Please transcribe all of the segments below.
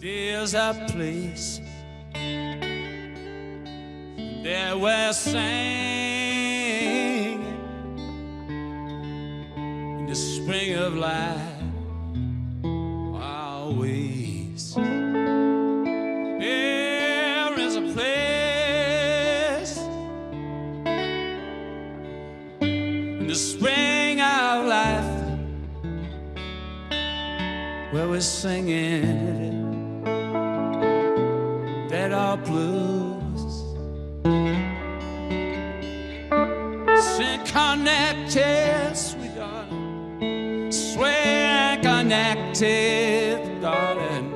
There's a place that we're singing in the spring of life. Always there is a place in the spring of life where we're singing that our blues sing connected, sweet darling, swear connected, darling,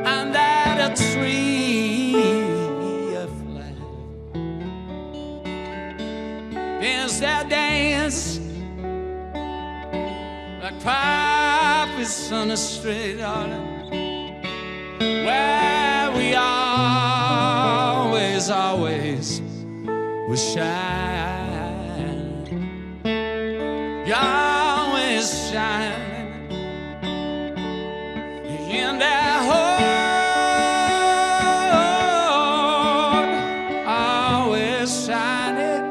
and that a tree of life dance that dance like poppies on the street, darling, where we always will shine. You always shine in that heart, always shining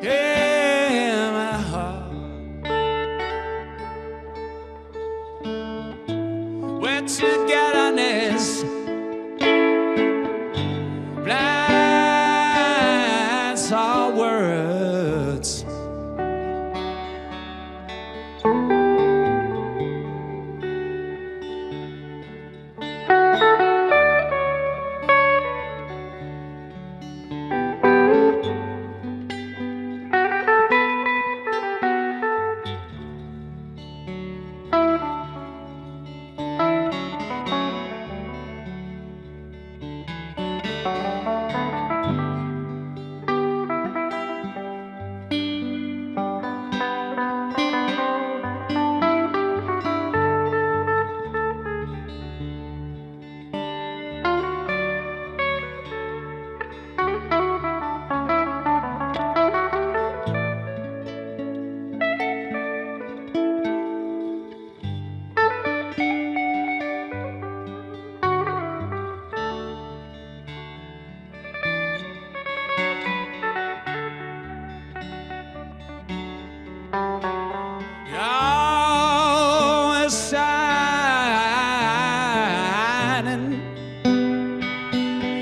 in my heart. We're togetherness blinds our words.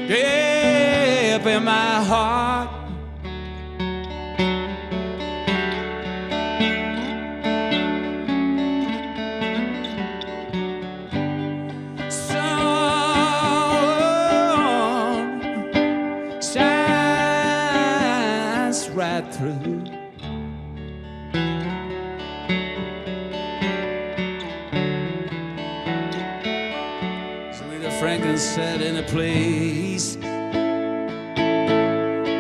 Deep in my heart, sun shines right through. Franklin said in a place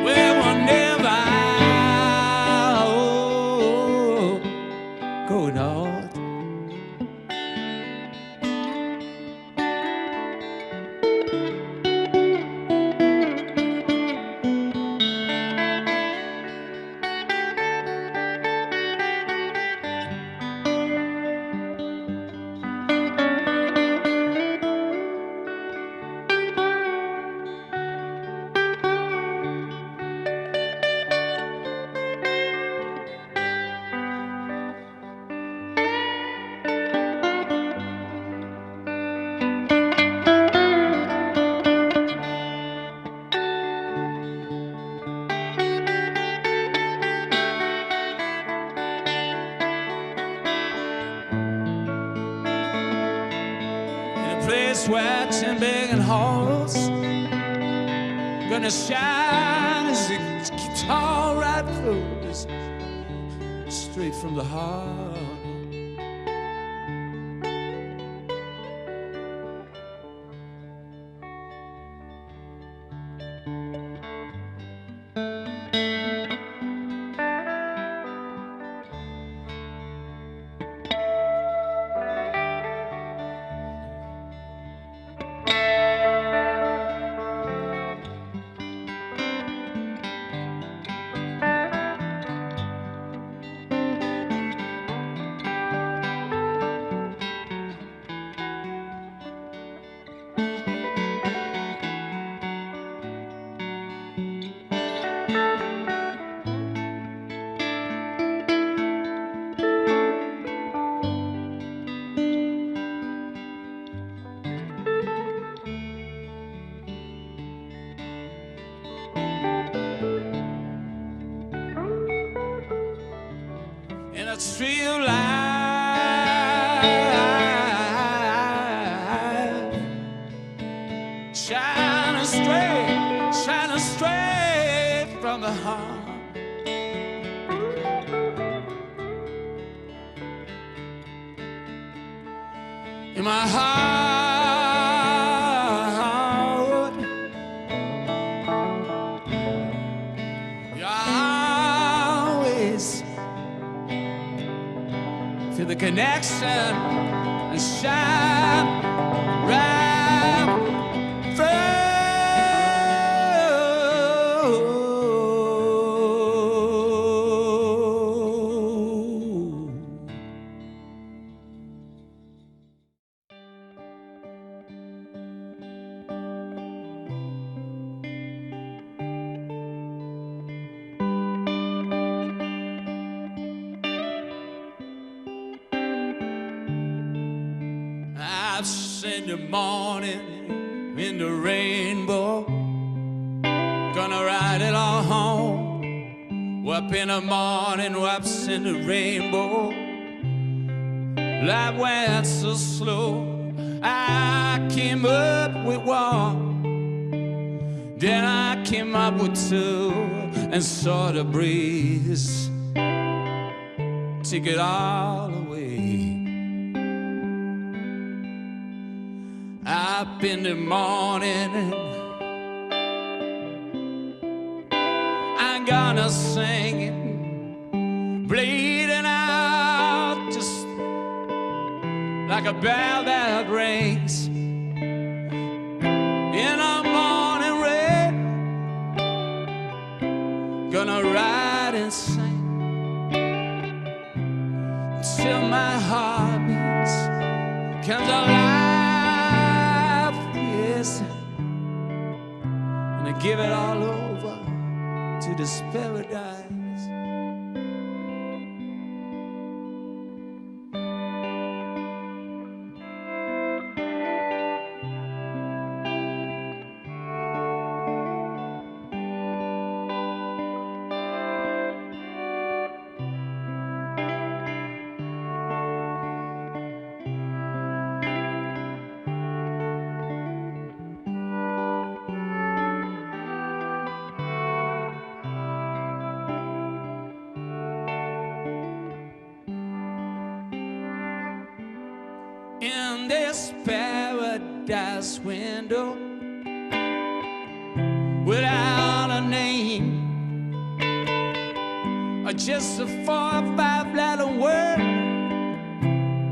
where we'll never go north. Place where Tim Birkenholz gonna shine as the guitar right through us, straight from the heart. tree of life, shining straight from the heart. In my heart, you always feel the connection and shine right through. I've seen the morning in the rainbow, gonna ride it all home. Up in the morning, whoops in the rainbow. Life went so slow, I came up with one, then I came up with two, and saw the breeze take it all away. Up in the morning, I'm gonna sing it, bleeding out just like a bell that rings in the morning rain. Gonna ride and sing till my heart beats comes alive. And I give it all over to this paradise. In this paradise window, without a name, or just a 4 or 5 letter word,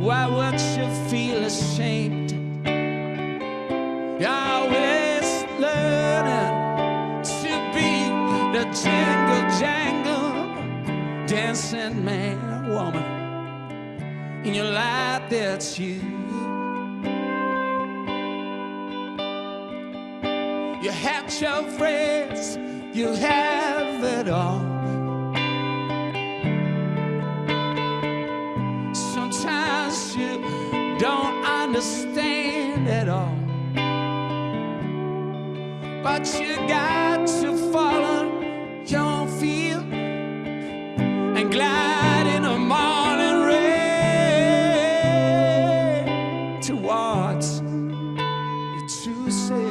why would you feel ashamed? You're always learning to be the jingle jangle dancing man or woman in your life. That's you. You have your friends, you have it all. Sometimes you don't understand at all, but you got to follow your feel and glide in the morning rain towards your true self.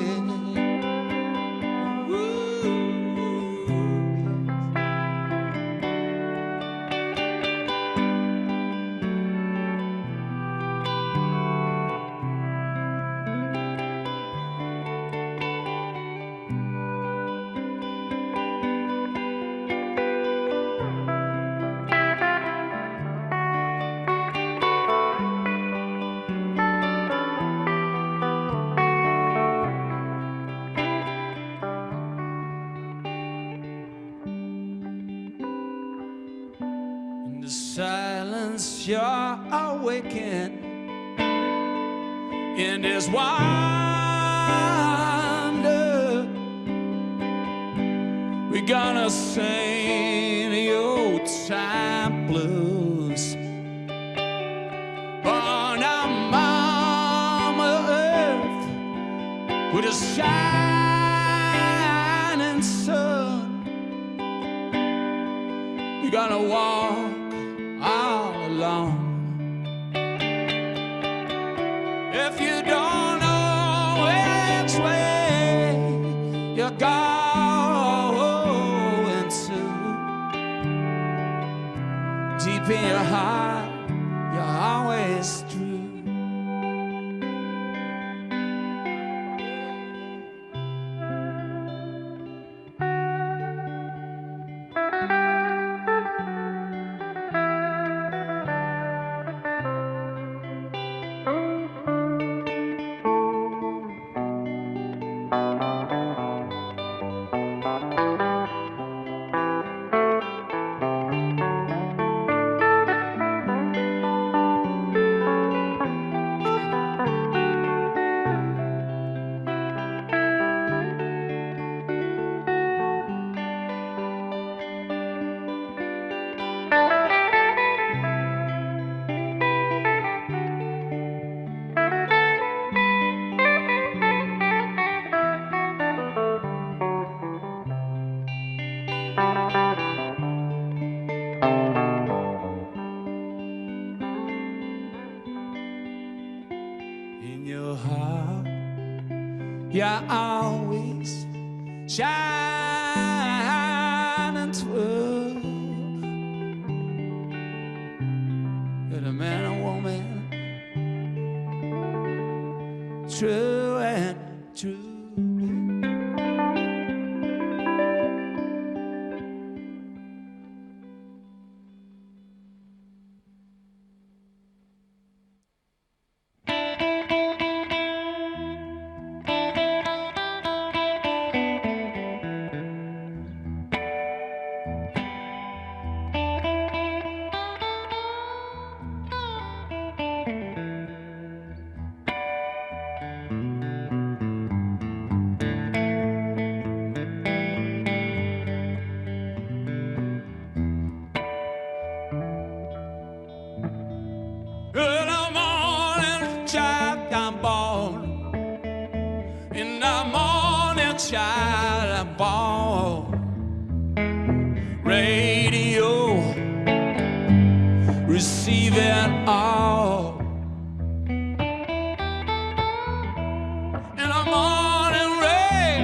In the silence you're awakened, in this wonder, we're gonna sing the old time blues on our mama earth with a shining sun. You're gonna walk out If you don't know which way you're going to, deep in your heart, you're always true. In your heart, you're always shining through. You're the man or woman, true and true. In the morning, child, I'm born. In the morning, child, I'm born. Radio, receiving all. In the morning rain,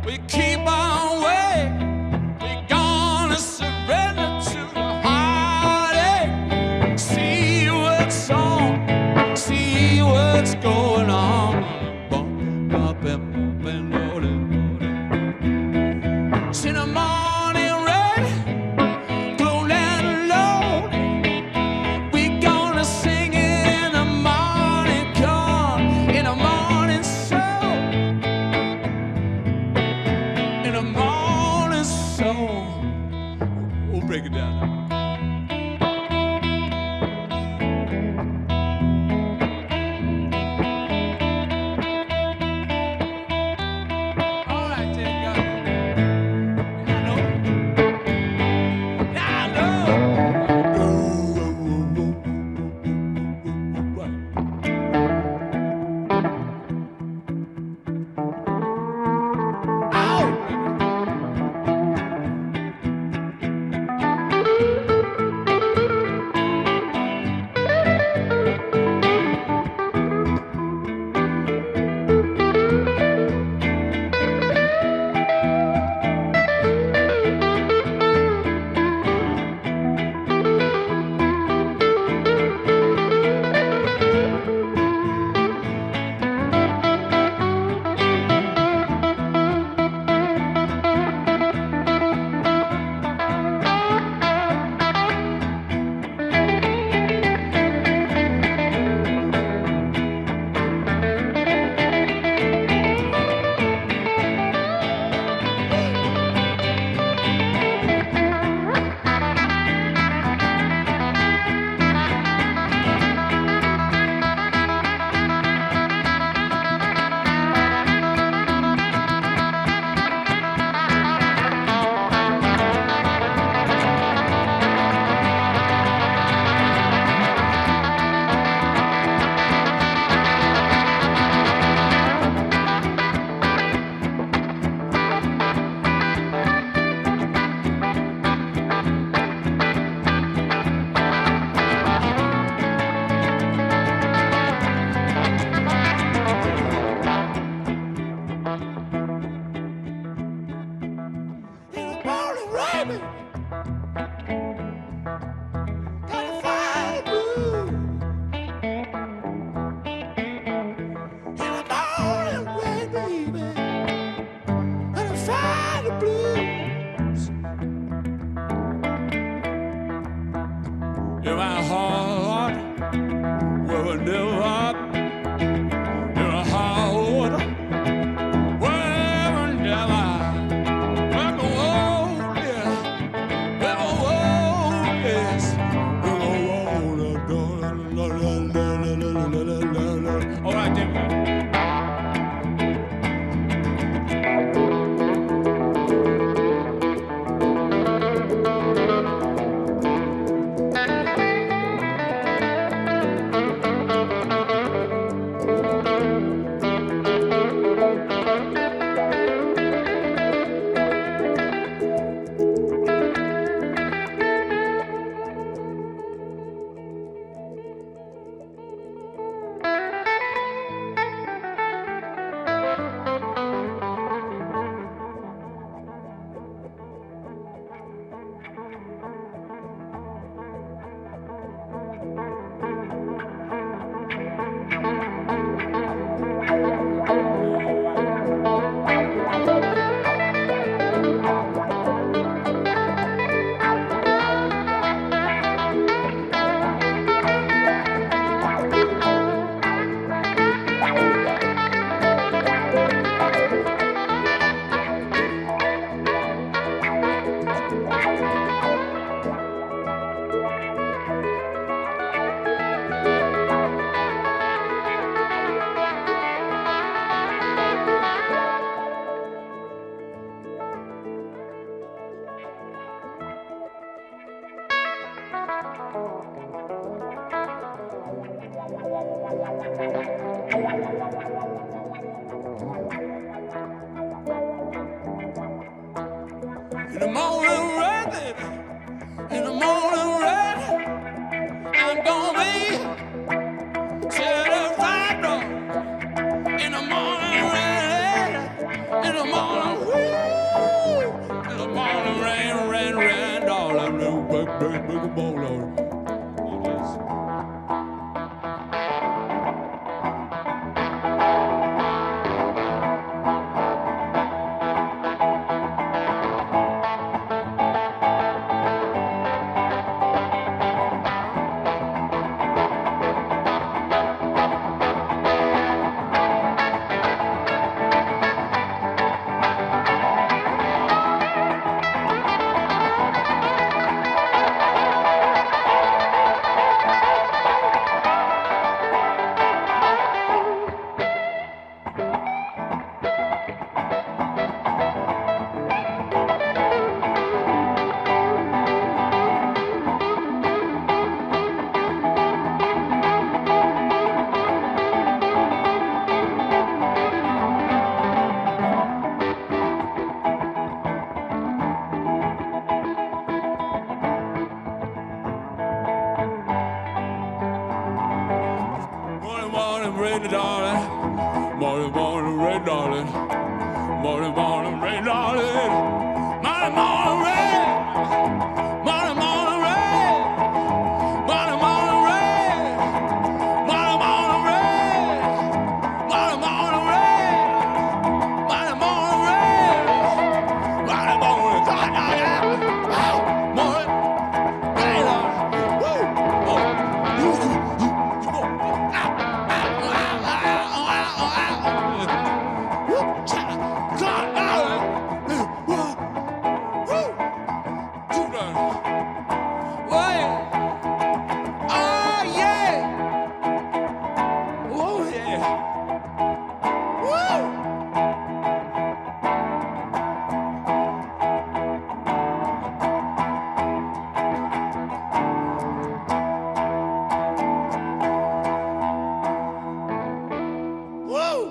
we keep on waiting. We're gonna surrender to the heartache. See what's on, see what's going on. Bump, up and rolling. It's in the morning rain, glow and low. We gonna sing it in In the morning rain, baby, in the morning rain, I'm gonna be certified, dog. In the morning rain, in the morning rain, in the morning rain, rain, rain, dog. I'm the big ball, Lord. Rain, darling. Morning, morning, rain, darling. Morning, morning, rain, darling. Morning, morning, rain. Morning, morning, rain. Morning, morning, rain. Morning, morning, rain. Morning, morning, rain. Morning, morning, rain. Morning, morning, morning, rain. Woo!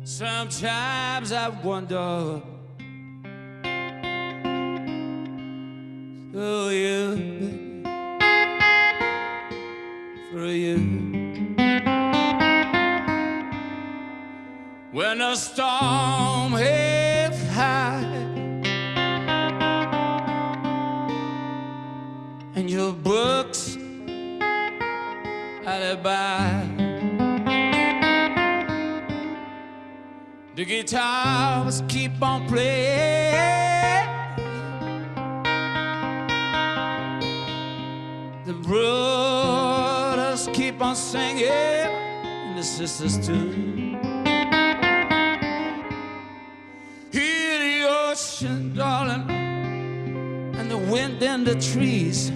Sometimes I wonder for you, for you. When the storm hits high and your books alibi, the guitars keep on playing, the brothers keep on singing, and the sisters too. Hear the ocean, darling, and the wind and the trees.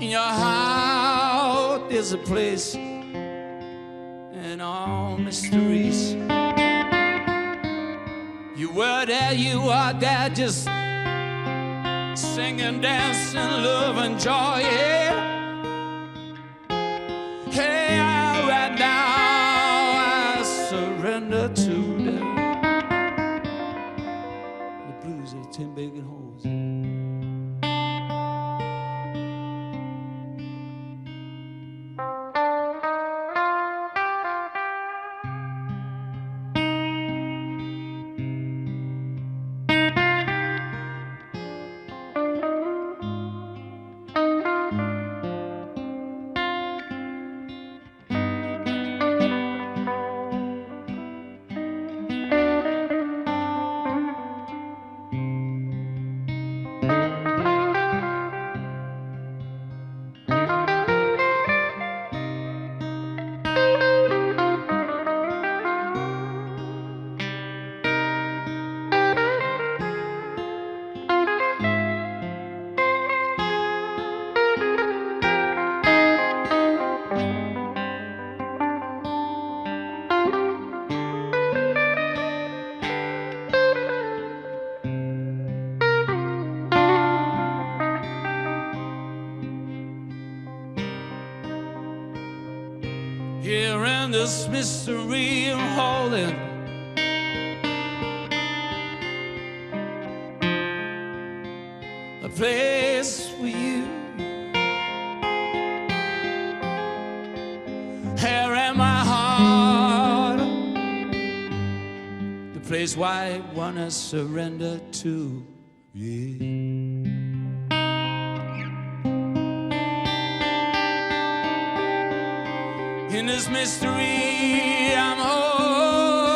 In your heart there's a place and all mysteries. You were there, you are there, just singing, dancing, love and joy, yeah. Hey, right now I surrender to the blues of 10 Birkenholz. this mystery I'm holding. A place for you. Here in my heart, the place where I wanna surrender to. Yeah. In this mystery I'm holding,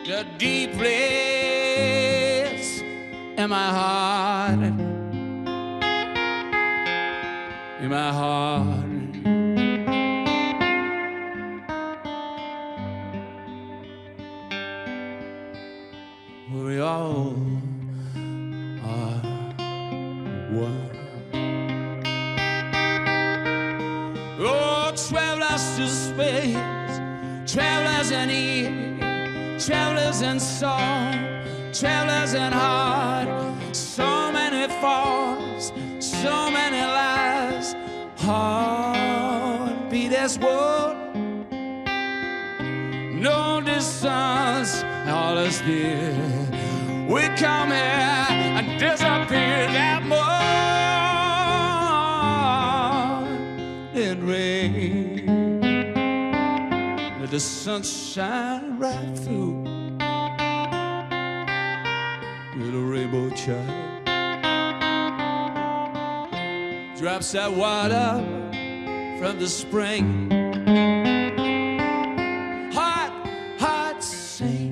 a deep place in my heart, in my heart. Where we all are one. Oh, travelers to space, travelers in ear, travelers in song, travelers in heart. So many falls, so many lies. Heartbeat as one. No distance, all is dear. We come here and disappear that morning rain. Let the sun shine right through. Little rainbow child drops that water from the spring. Heart sing.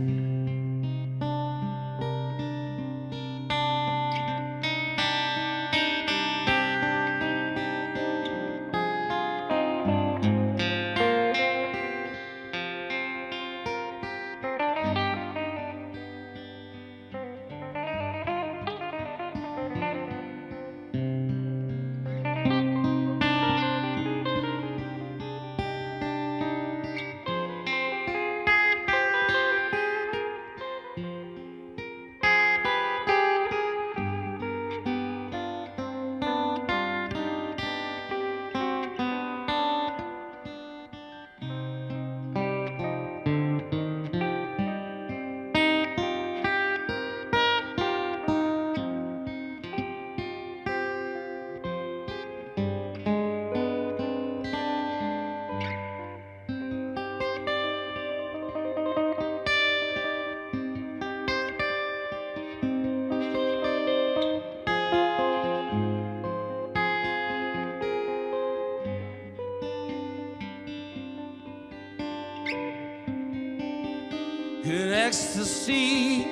In ecstasy,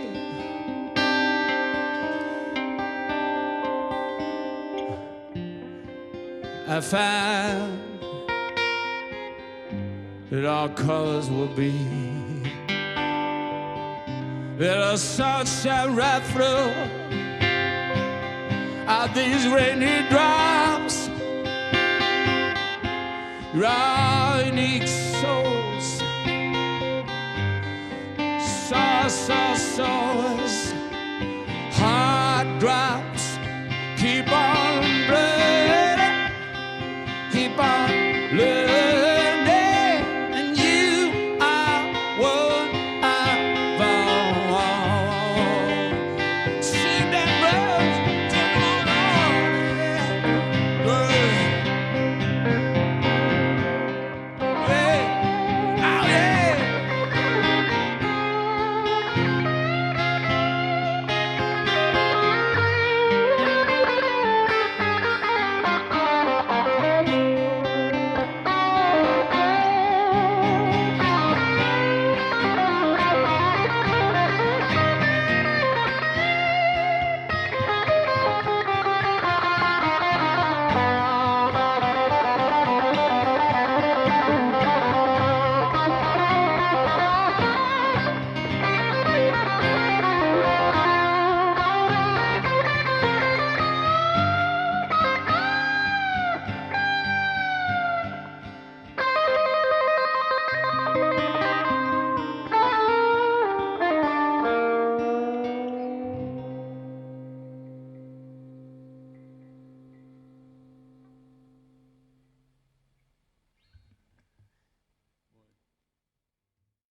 I found that all colors will be. That the sun shall right through all these rainy drops. Our unique souls, so